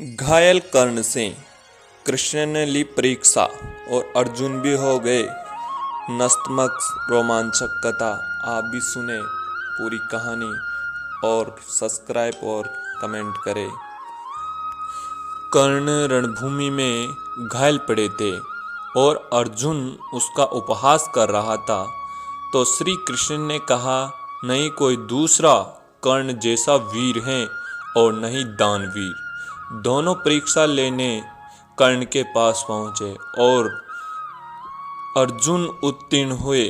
घायल कर्ण से कृष्ण ने ली परीक्षा और अर्जुन भी हो गए नतमस्तक। रोमांचक कथा आप भी सुने पूरी कहानी और सब्सक्राइब और कमेंट करें। कर्ण रणभूमि में घायल पड़े थे और अर्जुन उसका उपहास कर रहा था, तो श्री कृष्ण ने कहा, नहीं कोई दूसरा कर्ण जैसा वीर है और नहीं दानवीर। दोनों परीक्षा लेने कर्ण के पास पहुंचे और अर्जुन उत्तीर्ण हुए।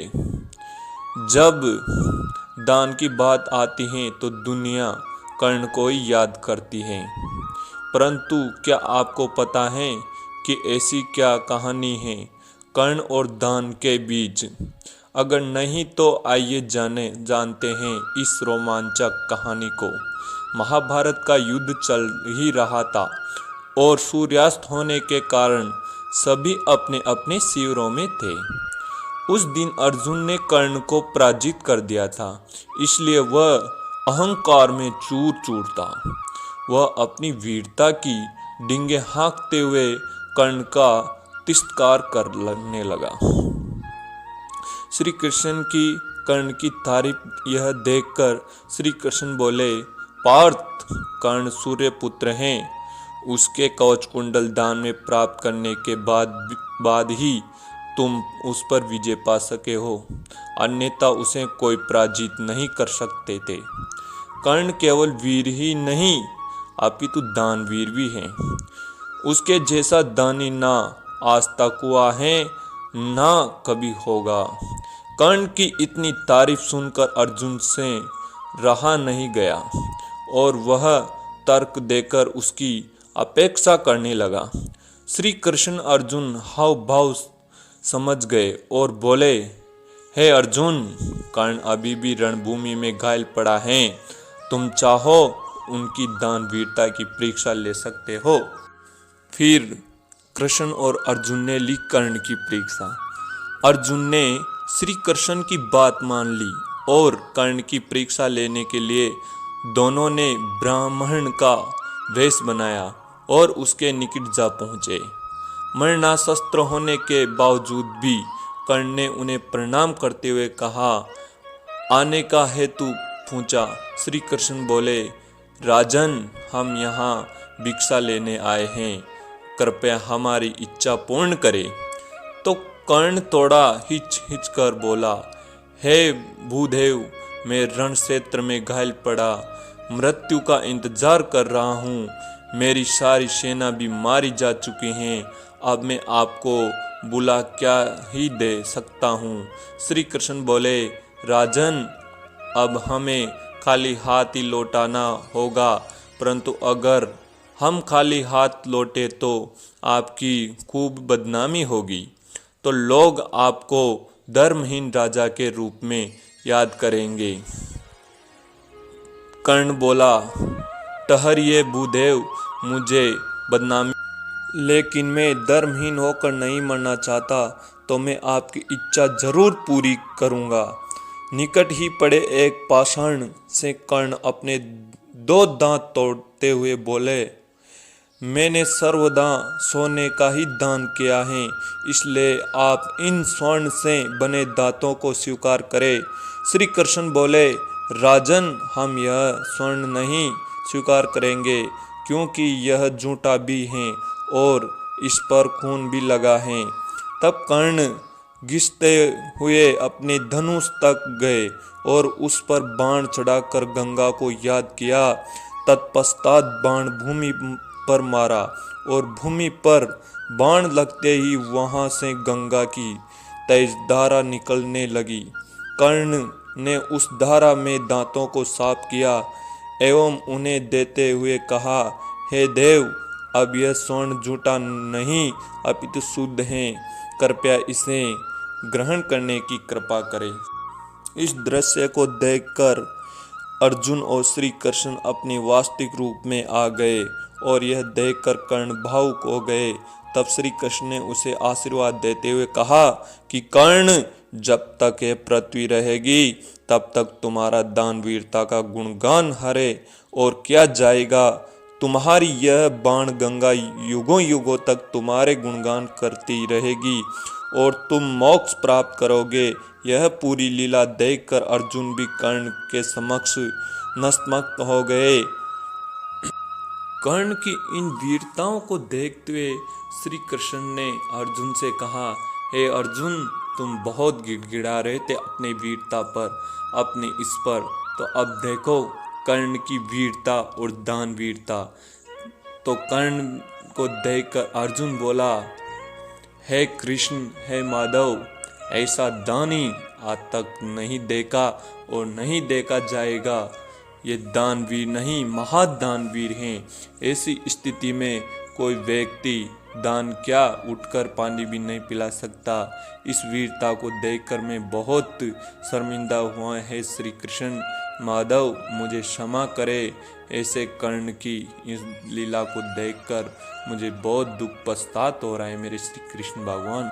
जब दान की बात आती है तो दुनिया कर्ण को ही याद करती है, परंतु क्या आपको पता है कि ऐसी क्या कहानी है कर्ण और दान के बीच? अगर नहीं तो आइए जानते हैं इस रोमांचक कहानी को। महाभारत का युद्ध चल ही रहा था और सूर्यास्त होने के कारण सभी अपने अपने शिविरों में थे। उस दिन अर्जुन ने कर्ण को पराजित कर दिया था, इसलिए वह अहंकार में चूर चूर था। वह अपनी वीरता की डींगे हाँकते हुए कर्ण का तिरस्कार करने लगा। श्री कृष्ण की कर्ण की तारीफ यह देखकर श्री कृष्ण बोले, पार्थ, कर्ण सूर्य पुत्र हैं। उसके कवच कुंडल दान में प्राप्त करने के बाद ही तुम उस पर विजय पा सके हो, अन्यथा उसे कोई पराजित नहीं कर सकते थे। कर्ण केवल वीर ही नहीं अपितु दानवीर भी है। उसके जैसा दानी ना आज तक हुआ है ना कभी होगा। कर्ण की इतनी तारीफ सुनकर अर्जुन से रहा नहीं गया और वह तर्क देकर उसकी अपेक्षा करने लगा। श्री कृष्ण अर्जुन हाव भाव समझ गए और बोले, हे अर्जुन, कर्ण अभी भी रणभूमि में घायल पड़ा है। तुम चाहो उनकी दान वीरता की परीक्षा ले सकते हो। फिर कृष्ण और अर्जुन ने ली कर्ण की परीक्षा। अर्जुन ने श्री कृष्ण की बात मान ली और कर्ण की परीक्षा लेने के लिए दोनों ने ब्राह्मण का वेश बनाया और उसके निकट जा पहुंचे। मरणासन्न होने के बावजूद भी कर्ण ने उन्हें प्रणाम करते हुए कहा, आने का हेतु पूछा। श्री कृष्ण बोले, राजन, हम यहाँ भिक्षा लेने आए हैं, कृपया हमारी इच्छा पूर्ण करें। तो कर्ण थोड़ा हिच कर बोला, हे भूदेव, मैं रण क्षेत्र में घायल पड़ा मृत्यु का इंतजार कर रहा हूँ। मेरी सारी सेना भी मारी जा चुकी हैं। अब मैं आपको बुला क्या ही दे सकता हूँ। श्री कृष्ण बोले, राजन, अब हमें खाली हाथ ही लौटाना होगा, परंतु अगर हम खाली हाथ लौटे तो आपकी खूब बदनामी होगी, तो लोग आपको धर्महीन राजा के रूप में याद करेंगे। कर्ण बोला, ठहरिए भूदेव, मुझे बदनामी, लेकिन मैं धर्महीन होकर नहीं मरना चाहता, तो मैं आपकी इच्छा जरूर पूरी करूंगा। निकट ही पड़े एक पाषाण से कर्ण अपने 2 दांत तोड़ते हुए बोले, मैंने सर्वदा सोने का ही दान किया है, इसलिए आप इन स्वर्ण से बने दांतों को स्वीकार करें। श्री कृष्ण बोले, राजन, हम यह स्वर्ण नहीं स्वीकार करेंगे, क्योंकि यह झूठा भी है और इस पर खून भी लगा है। तब कर्ण घिसते हुए अपने धनुष तक गए और उस पर बाण चढ़ाकर गंगा को याद किया। तत्पश्चात बाण भूमि पर मारा और भूमि पर बाण लगते ही वहां से गंगा की तेज धारा निकलने लगी। कर्ण ने उस धारा में दांतों को साफ किया एवं उन्हें देते हुए कहा, हे देव, अब यह स्वर्ण झूठा नहीं अपितु शुद्ध है, कृपया इसे ग्रहण करने की कृपा करें। इस दृश्य को देखकर अर्जुन और श्री कृष्ण अपने वास्तविक रूप में आ गए और यह देखकर कर्ण भावुक हो गए। तब श्री कृष्ण ने उसे आशीर्वाद देते हुए कहा कि कर्ण, जब तक यह पृथ्वी रहेगी तब तक तुम्हारा दान वीरता का गुणगान हरे और किया जाएगा। तुम्हारी यह बाण गंगा युगों युगों तक तुम्हारे गुणगान करती रहेगी और तुम मोक्ष प्राप्त करोगे। यह पूरी लीला देखकर अर्जुन भी कर्ण के समक्ष नतमस्तक हो गए। कर्ण की इन वीरताओं को देखते हुए श्री कृष्ण ने अर्जुन से कहा, हे अर्जुन, तुम बहुत गिड़गिड़ा रहे थे अपनी वीरता पर, अपने इस पर, तो अब देखो कर्ण की वीरता और दानवीरता। तो कर्ण को देखकर अर्जुन बोला, हे कृष्ण, हे माधव, ऐसा दानी आज तक नहीं देखा और नहीं देखा जाएगा। ये दानवीर नहीं, महादानवीर हैं। ऐसी स्थिति में कोई व्यक्ति दान क्या उठकर पानी भी नहीं पिला सकता। इस वीरता को देखकर मैं बहुत शर्मिंदा हुआ है। श्री कृष्ण माधव, मुझे क्षमा करे। ऐसे कर्ण की इस लीला को देखकर मुझे बहुत दुख पछतात हो रहा है मेरे श्री कृष्ण भगवान।